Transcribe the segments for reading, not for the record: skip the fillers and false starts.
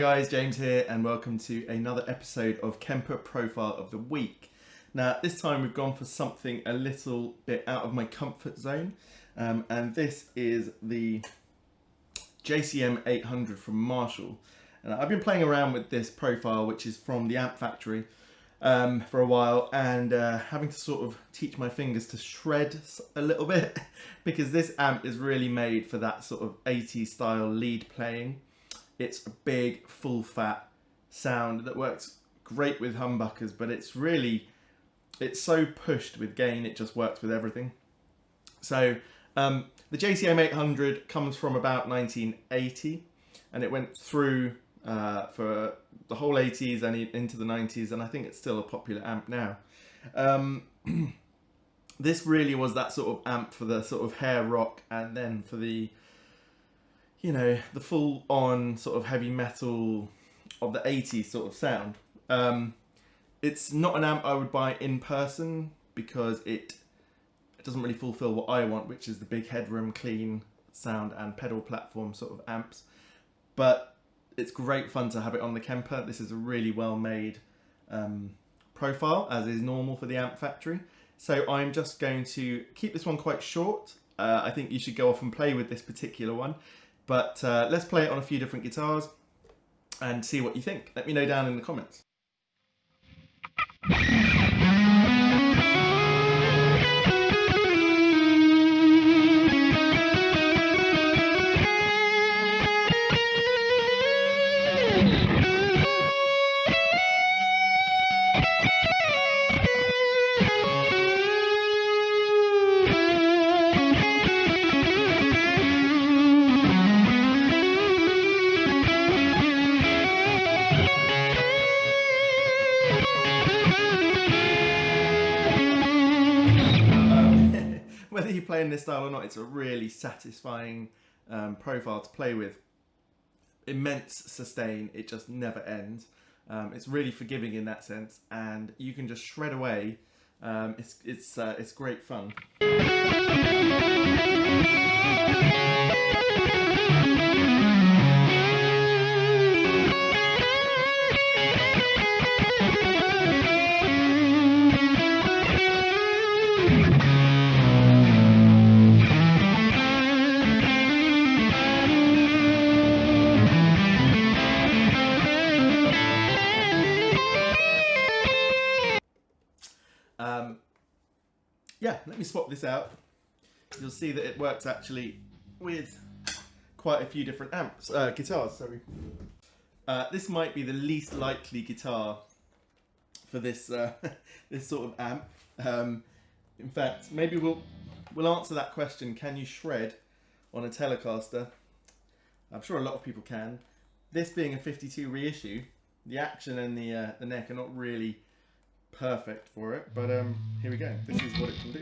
guys, James here, and welcome to another episode of Kemper Profile of the Week. Now, this time we've gone for something a little bit out of my comfort zone, and this is the JCM800 from Marshall. And I've been playing around with this profile, which is from the Amp Factory, for a while, and having to sort of teach my fingers to shred a little bit because this amp is really made for that sort of 80s style lead playing. It's a big, full fat sound that works great with humbuckers, but it's so pushed with gain, it just works with everything. So the JCM800 comes from about 1980, and it went through for the whole 80s and into the 90s, and I think it's still a popular amp now. This really was that sort of amp for the sort of hair rock, and then for the, you know, the full on sort of heavy metal of the 80s sort of sound. It's not an amp I would buy in person because it doesn't really fulfill what I want, which is the big headroom, clean sound and pedal platform sort of amps. But it's great fun to have it on the Kemper. This is a really well made profile, as is normal for the Amp Factory. So I'm just going to keep this one quite short. I think you should go off and play with this particular one. But let's play it on a few different guitars and see what you think. Let me know down in the comments. Whether you play in this style or not, it's a really satisfying profile to play with. Immense sustain, it just never ends. It's really forgiving in that sense, and you can just shred away. It's great fun. Yeah, let me swap this out. You'll see that it works actually with quite a few different guitars. Sorry. This might be the least likely guitar for this this sort of amp. In fact, maybe we'll answer that question: can you shred on a Telecaster? I'm sure a lot of people can. This being a 52 reissue, the action and the neck are not really perfect for it, but here we go. This is what it can do.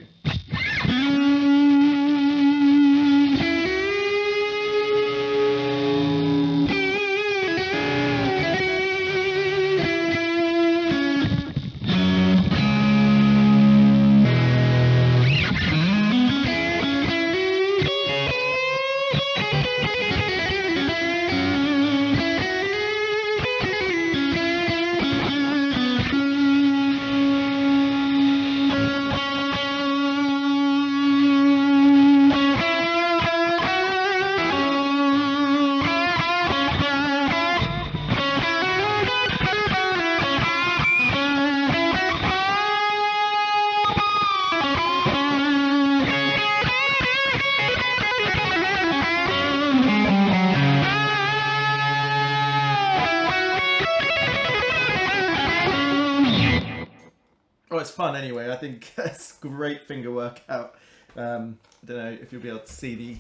Oh, it's fun anyway. I think it's great finger workout. I don't know if you'll be able to see the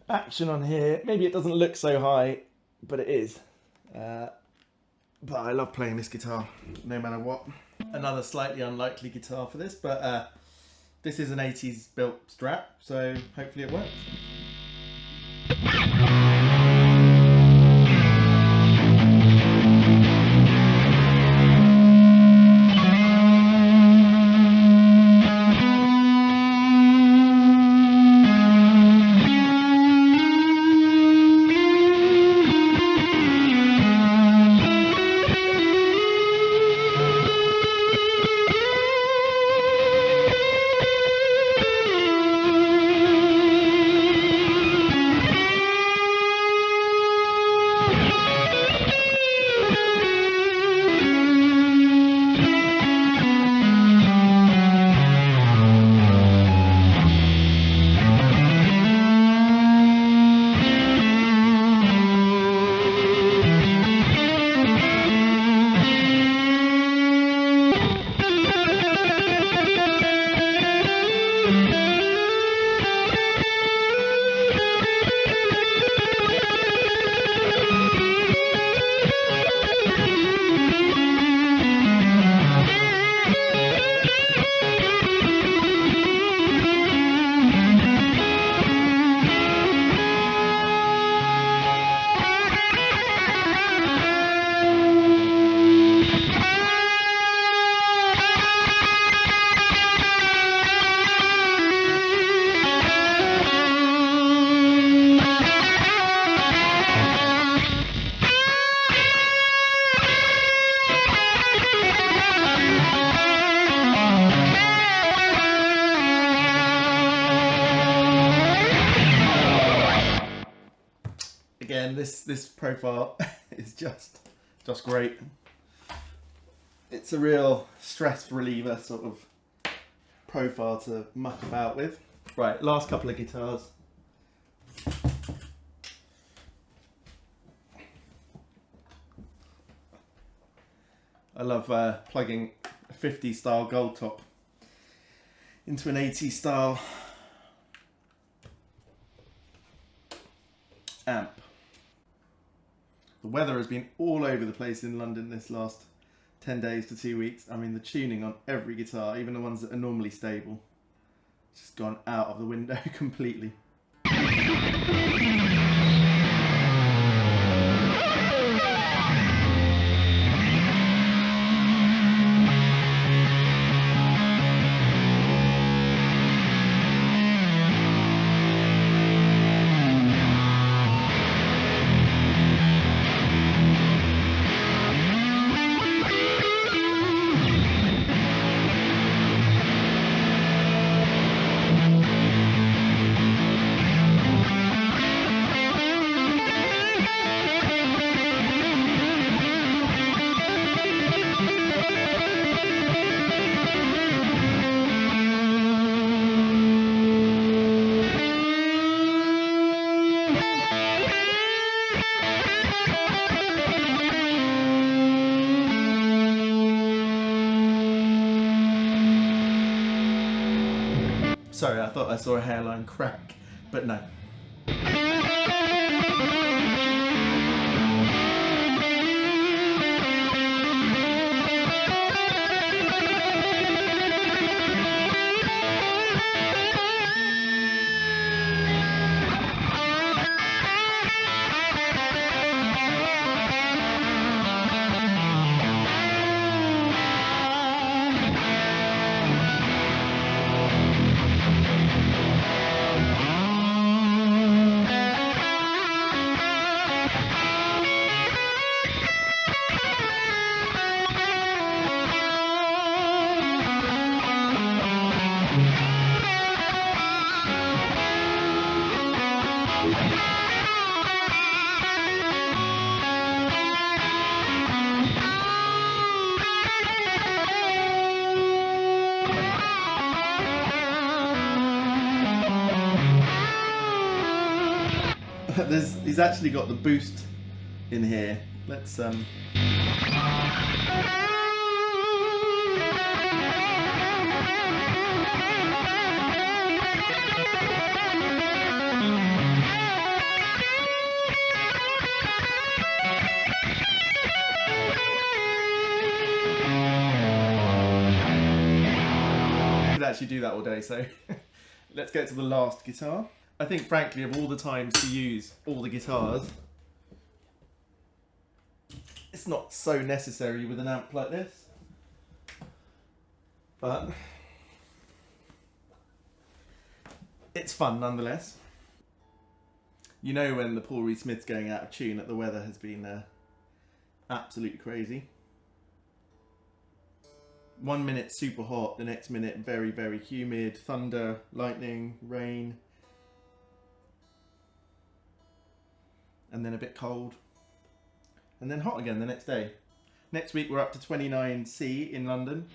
action on here. Maybe it doesn't look so high, but it is. But I love playing this guitar, no matter what. Another slightly unlikely guitar for this, but this is an 80s built Strat, so hopefully it works. this profile is just great. It's a real stress reliever sort of profile to muck about with. Right, last couple of guitars. I love plugging a 50 style gold top into an 80 style amp. The weather has been all over the place in London this last 10 days to 2 weeks. I mean, the tuning on every guitar, even the ones that are normally stable, it's just gone out of the window completely. Sorry, I thought I saw a hairline crack, but no. He's actually got the boost in here. Let's could actually do that all day, so let's get to the last guitar. I think, frankly, of all the times to use all the guitars, it's not so necessary with an amp like this. But it's fun nonetheless. You know when the Paul Reed Smith's going out of tune that the weather has been absolutely crazy. 1 minute super hot, the next minute very, very humid, thunder, lightning, rain. And then a bit cold, and then hot again the next day. Next week we're up to 29C in London.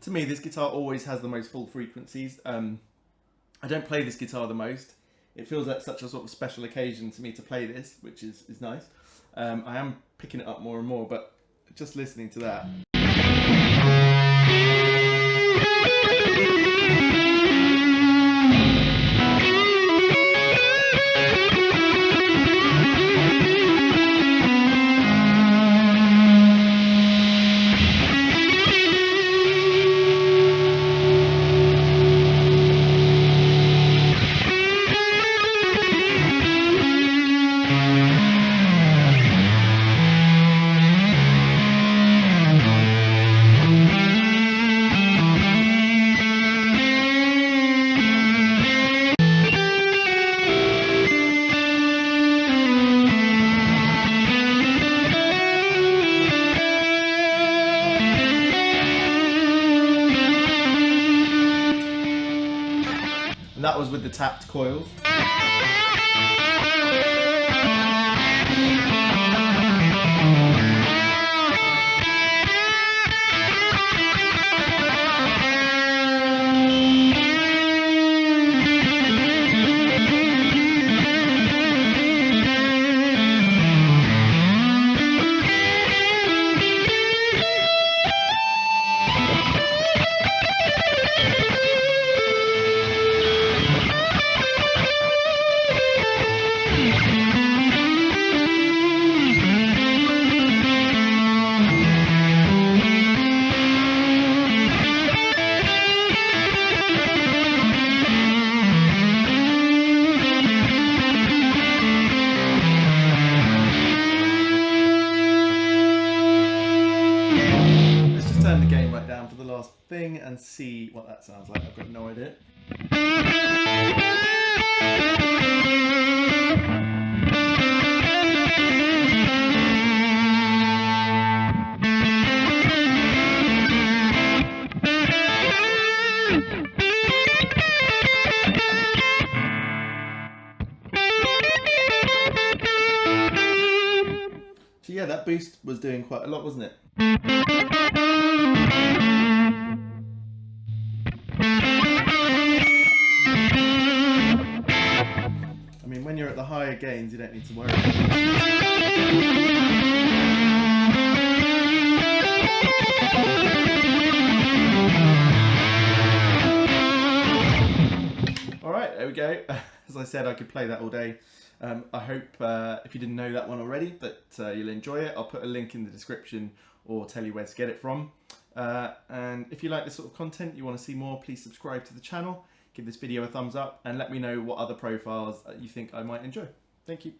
To me, this guitar always has the most full frequencies. I don't play this guitar the most. It feels like such a sort of special occasion to me to play this, which is nice. I am picking it up more and more, but just listening to that. And that was with the tapped coils. Turn the gain right down for the last thing and see what that sounds like. I've got no idea. So yeah, that boost was doing quite a lot, wasn't it? I mean, when you're at the higher gains, you don't need to worry. All right, there we go. As I said, I could play that all day. I hope, if you didn't know that one already, that you'll enjoy it. I'll put a link in the description or tell you where to get it from. And if you like this sort of content, you want to see more, please subscribe to the channel, give this video a thumbs up, and let me know what other profiles you think I might enjoy. Thank you.